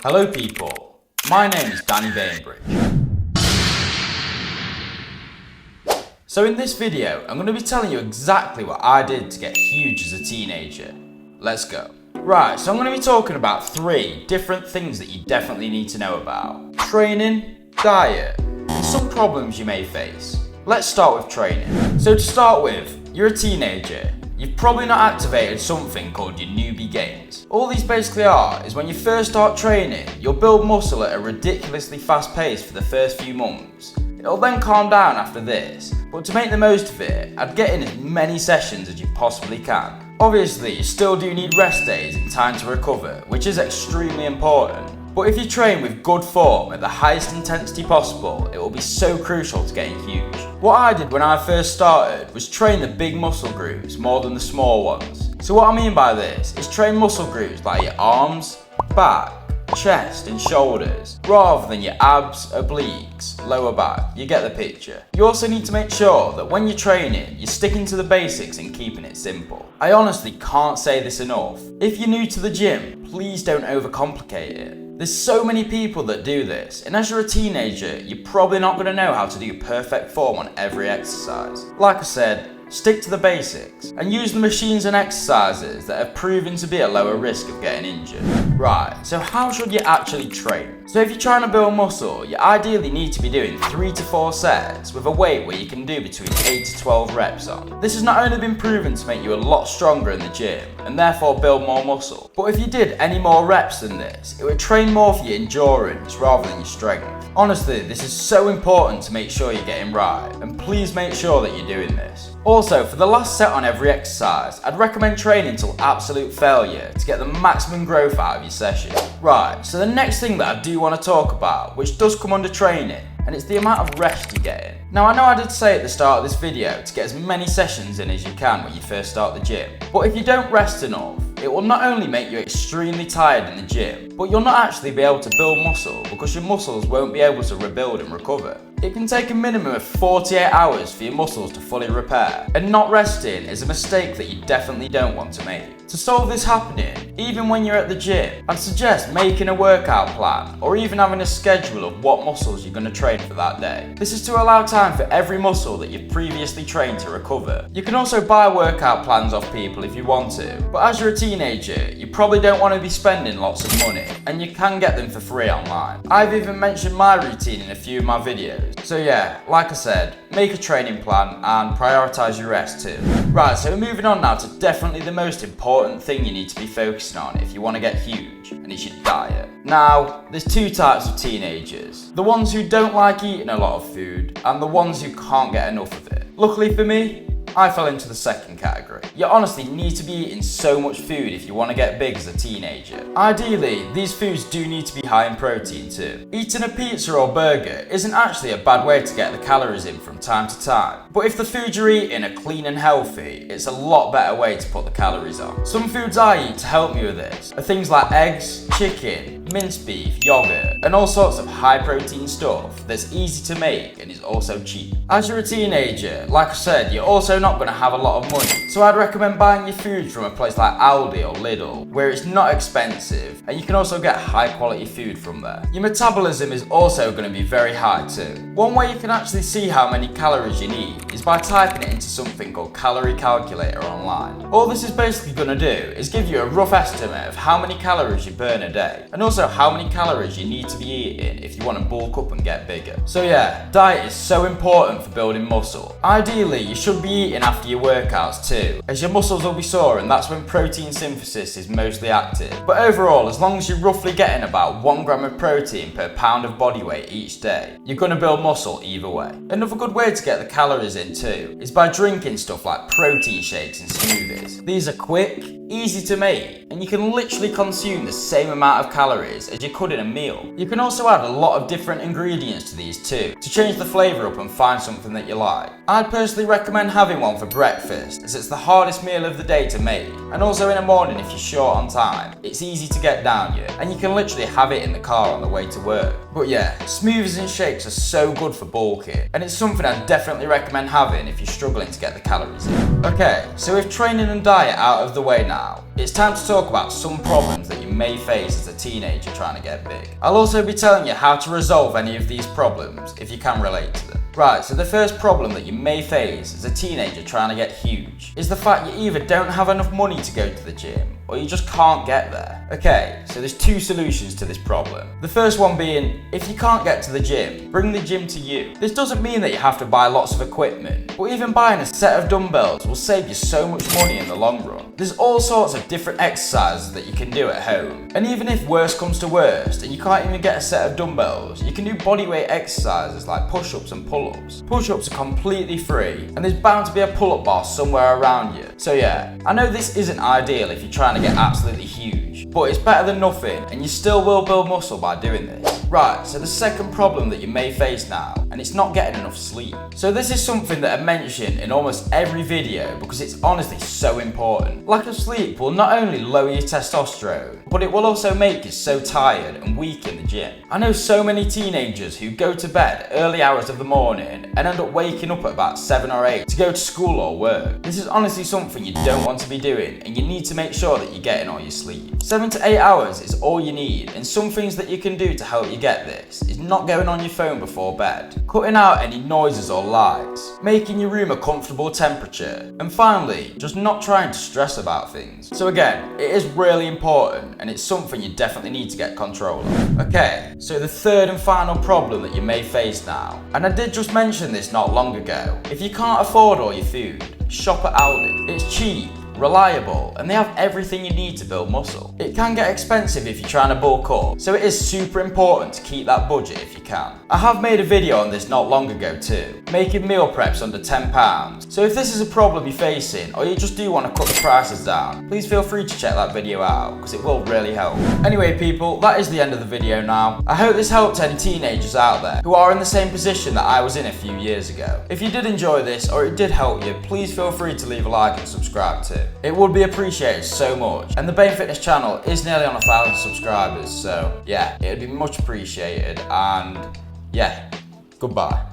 Hello people, my name is Danny Bainbridge. So in this video, I'm going to be telling you exactly what I did to get huge as a teenager. Let's go. Right, so I'm going to be talking about 3 different things that you definitely need to know about. Training, diet, and some problems you may face. Let's start with training. So to start with, you're a teenager. You've probably not activated something called your newbie gains. All these basically are is when you first start training, you'll build muscle at a ridiculously fast pace for the first few months. It'll then calm down after this, but to make the most of it, I'd get in as many sessions as you possibly can. Obviously, you still do need rest days and time to recover, which is extremely important. But if you train with good form at the highest intensity possible, it will be so crucial to getting huge. What I did when I first started was train the big muscle groups more than the small ones. So what I mean by this is train muscle groups like your arms, back, chest and shoulders, rather than your abs, obliques, lower back. You get the picture. You also need to make sure that when you're training, you're sticking to the basics and keeping it simple. I honestly can't say this enough. If you're new to the gym, please don't overcomplicate it. There's so many people that do this, and as you're a teenager, you're probably not going to know how to do perfect form on every exercise. Like I said, stick to the basics and use the machines and exercises that have proven to be a lower risk of getting injured. Right, so how should you actually train? So if you're trying to build muscle, you ideally need to be doing 3 to 4 sets with a weight where you can do between 8 to 12 reps on. This has not only been proven to make you a lot stronger in the gym and therefore build more muscle, but if you did any more reps than this, it would train more for your endurance rather than your strength. Honestly, this is so important to make sure you're getting right, and please make sure that you're doing this. Also, for the last set on every exercise, I'd recommend training till absolute failure to get the maximum growth out of your session. Right, so the next thing that I do want to talk about, which does come under training, and it's the amount of rest you're getting. Now I know I did say at the start of this video to get as many sessions in as you can when you first start the gym, but if you don't rest enough, it will not only make you extremely tired in the gym, but you'll not actually be able to build muscle because your muscles won't be able to rebuild and recover. It can take a minimum of 48 hours for your muscles to fully repair, and not resting is a mistake that you definitely don't want to make. To solve this happening, even when you're at the gym, I'd suggest making a workout plan or even having a schedule of what muscles you're going to train for that day. This is to allow time for every muscle that you've previously trained to recover. You can also buy workout plans off people if you want to, but as you're a teenager, you probably don't want to be spending lots of money, and you can get them for free online. I've even mentioned my routine in a few of my videos. So yeah, like I said, make a training plan and prioritise your rest too. Right, so moving on now to definitely the most important thing you need to be focusing on if you want to get huge, and it's your diet. Now, there's 2 types of teenagers. The ones who don't like eating a lot of food, and the ones who can't get enough of it. Luckily for me, I fell into the second category. You honestly need to be eating so much food if you want to get big as a teenager. Ideally, these foods do need to be high in protein too. Eating a pizza or burger isn't actually a bad way to get the calories in from time to time, but if the food you're eating are clean and healthy, it's a lot better way to put the calories on. Some foods I eat to help me with this are things like eggs, chicken, minced beef, yogurt, and all sorts of high protein stuff that's easy to make and is also cheap. As you're a teenager, like I said, you're also not going to have a lot of money, so I'd recommend buying your food from a place like Aldi or Lidl, where it's not expensive and you can also get high quality food from there. Your metabolism is also going to be very high too. One way you can actually see how many calories you need is by typing it into something called Calorie Calculator online. All this is basically going to do is give you a rough estimate of how many calories you burn a day, and also how many calories you need to be eating if you want to bulk up and get bigger. So yeah, diet is so important for building muscle. Ideally, you should be eating after your workouts too, as your muscles will be sore and that's when protein synthesis is mostly active. But overall, as long as you're roughly getting about 1 gram of protein per pound of body weight each day, you're going to build muscle either way. Another good way to get the calories in too is by drinking stuff like protein shakes and smoothies. These are quick, easy to make, and you can literally consume the same amount of calories as you could in a meal. You can also add a lot of different ingredients to these too, to change the flavour up and find something that you like. I'd personally recommend having one for breakfast, as it's the hardest meal of the day to make, and also in the morning if you're short on time. It's easy to get down you, and you can literally have it in the car on the way to work. But yeah, smoothies and shakes are so good for bulking, and it's something I'd definitely recommend having if you're struggling to get the calories in. Okay, so with training and diet out of the way now, now, it's time to talk about some problems that you may face as a teenager trying to get big. I'll also be telling you how to resolve any of these problems if you can relate to them. Right, so the first problem that you may face as a teenager trying to get huge is the fact you either don't have enough money to go to the gym or you just can't get there. Okay, so there's two solutions to this problem. The first one being, if you can't get to the gym, bring the gym to you. This doesn't mean that you have to buy lots of equipment, but even buying a set of dumbbells will save you so much money in the long run. There's all sorts of different exercises that you can do at home, and even if worst comes to worst and you can't even get a set of dumbbells, you can do bodyweight exercises like push-ups and pull-ups. Push-ups are completely free, and there's bound to be a pull-up bar somewhere around you. So yeah, I know this isn't ideal if you're trying to get absolutely huge, but it's better than nothing, and you still will build muscle by doing this. Right, so the second problem that you may face now, and it's not getting enough sleep. So this is something that I mention in almost every video because it's honestly so important. Lack of sleep will not only lower your testosterone, but it will also make you so tired and weak in the gym. I know so many teenagers who go to bed early hours of the morning and end up waking up at about 7 or 8 to go to school or work. This is honestly something you don't want to be doing, and you need to make sure that you're getting all your sleep. 7 to 8 hours is all you need, and some things that you can do to help you get this is not going on your phone before bed, cutting out any noises or lights, making your room a comfortable temperature, and finally, just not trying to stress about things. So again, it is really important, and it's something you definitely need to get control of. Okay, so the third and final problem that you may face now, and I did just mention this not long ago. If you can't afford all your food, shop at Aldi. It's cheap, reliable, and they have everything you need to build muscle. It can get expensive if you're trying to bulk up, so it is super important to keep that budget if you can. I have made a video on this not long ago too, making meal preps under £10. So if this is a problem you're facing, or you just do want to cut the prices down, please feel free to check that video out, because it will really help. Anyway people, that is the end of the video now. I hope this helped any teenagers out there who are in the same position that I was in a few years ago. If you did enjoy this, or it did help you, please feel free to leave a like and subscribe too. It would be appreciated so much, and the Bane Fitness channel is nearly on 1,000 subscribers, so yeah, it would be much appreciated, and yeah, goodbye.